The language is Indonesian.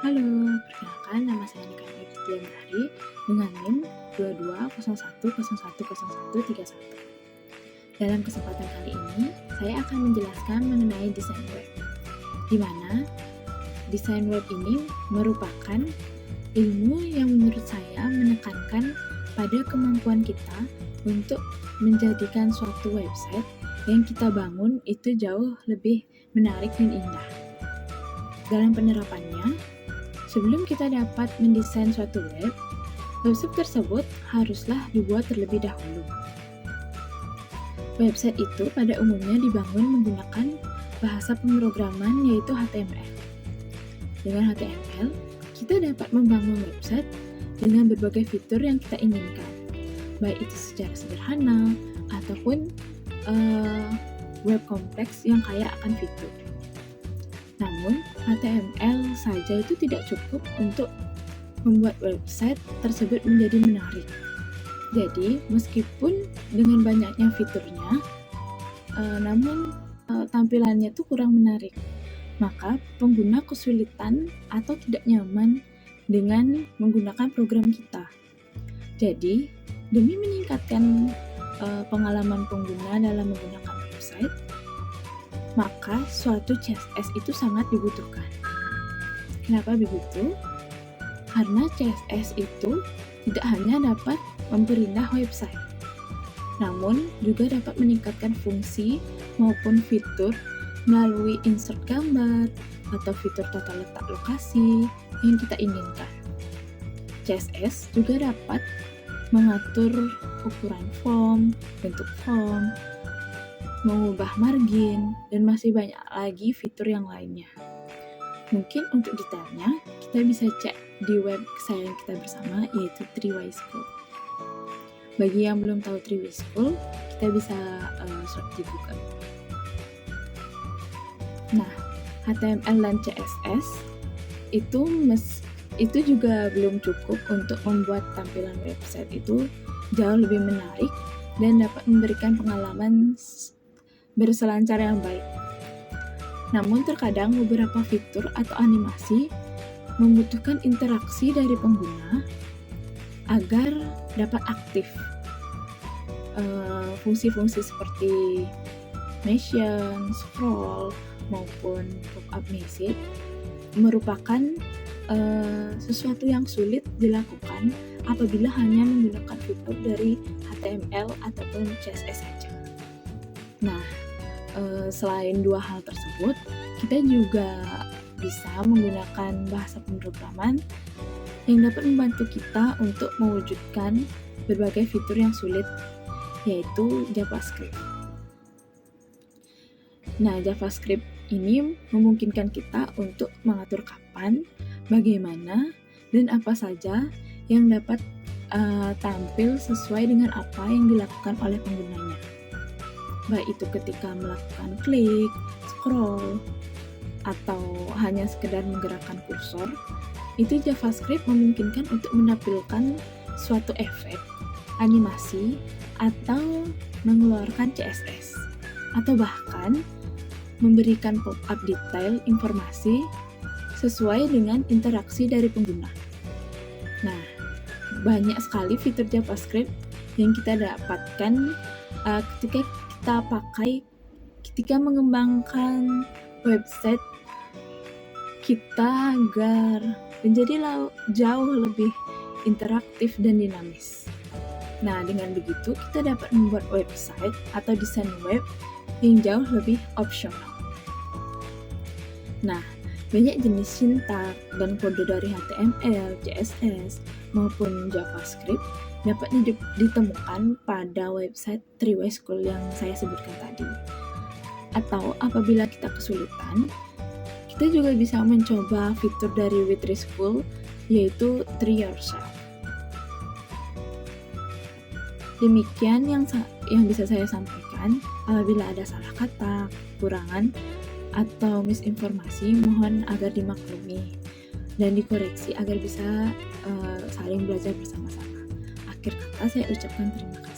Halo, perkenalkan nama saya Nika Nurdian Bahri dengan NIM 2201010131. Dalam kesempatan kali ini, saya akan menjelaskan mengenai desain web, di mana desain web ini merupakan ilmu yang menurut saya menekankan pada kemampuan kita untuk menjadikan suatu website yang kita bangun itu jauh lebih menarik dan indah. Dalam penerapannya, sebelum kita dapat mendesain suatu website tersebut haruslah dibuat terlebih dahulu. Website itu pada umumnya dibangun menggunakan bahasa pemrograman yaitu HTML. Dengan HTML, kita dapat membangun website dengan berbagai fitur yang kita inginkan, baik itu secara sederhana ataupun web kompleks yang kaya akan fitur. Namun, HTML saja itu tidak cukup untuk membuat website tersebut menjadi menarik. Jadi, meskipun dengan banyaknya fiturnya, namun tampilannya itu kurang menarik, maka pengguna kesulitan atau tidak nyaman dengan menggunakan program kita. Jadi, demi meningkatkan pengalaman pengguna dalam menggunakan website, maka suatu CSS itu sangat dibutuhkan. Kenapa begitu? Karena CSS itu tidak hanya dapat memperindah website, namun juga dapat meningkatkan fungsi maupun fitur melalui insert gambar atau fitur tata letak lokasi yang kita inginkan. CSS juga dapat mengatur ukuran form, bentuk form, mengubah margin, dan masih banyak lagi fitur yang lainnya. Mungkin untuk detailnya, kita bisa cek di web kesayangan kita bersama, yaitu 3Y School. Bagi yang belum tahu 3Y School, kita bisa search di Google. Nah, HTML dan CSS itu juga belum cukup untuk membuat tampilan website itu jauh lebih menarik dan dapat memberikan pengalaman berselancar yang baik. Namun terkadang beberapa fitur atau animasi membutuhkan interaksi dari pengguna agar dapat aktif. Fungsi-fungsi seperti mention, scroll, maupun pop-up message merupakan sesuatu yang sulit dilakukan apabila hanya menggunakan fitur dari HTML ataupun CSS saja. Nah, selain dua hal tersebut, kita juga bisa menggunakan bahasa pemrograman yang dapat membantu kita untuk mewujudkan berbagai fitur yang sulit, yaitu JavaScript. Nah, JavaScript ini memungkinkan kita untuk mengatur kapan, bagaimana, dan apa saja yang dapat tampil sesuai dengan apa yang dilakukan oleh penggunanya. Baik itu ketika melakukan klik, scroll, atau hanya sekedar menggerakkan kursor, itu JavaScript memungkinkan untuk menampilkan suatu efek, animasi, atau mengeluarkan CSS, atau bahkan memberikan pop-up detail informasi sesuai dengan interaksi dari pengguna. Nah, banyak sekali fitur JavaScript yang kita dapatkan ketika mengembangkan website kita agar menjadi jauh lebih interaktif dan dinamis. Nah, dengan begitu kita dapat membuat website atau desain web yang jauh lebih opsional. Nah, banyak jenis sintak dan kode dari HTML, CSS, maupun JavaScript dapat ditemukan pada website 3Y School yang saya sebutkan tadi. Atau apabila kita kesulitan, kita juga bisa mencoba fitur dari W3 School, yaitu Try Yourself. Demikian yang bisa saya sampaikan. Apabila ada salah kata, kekurangan, atau misinformasi, mohon agar dimaklumi dan dikoreksi agar bisa saling belajar bersama-sama. Akhir kata saya ucapkan terima kasih.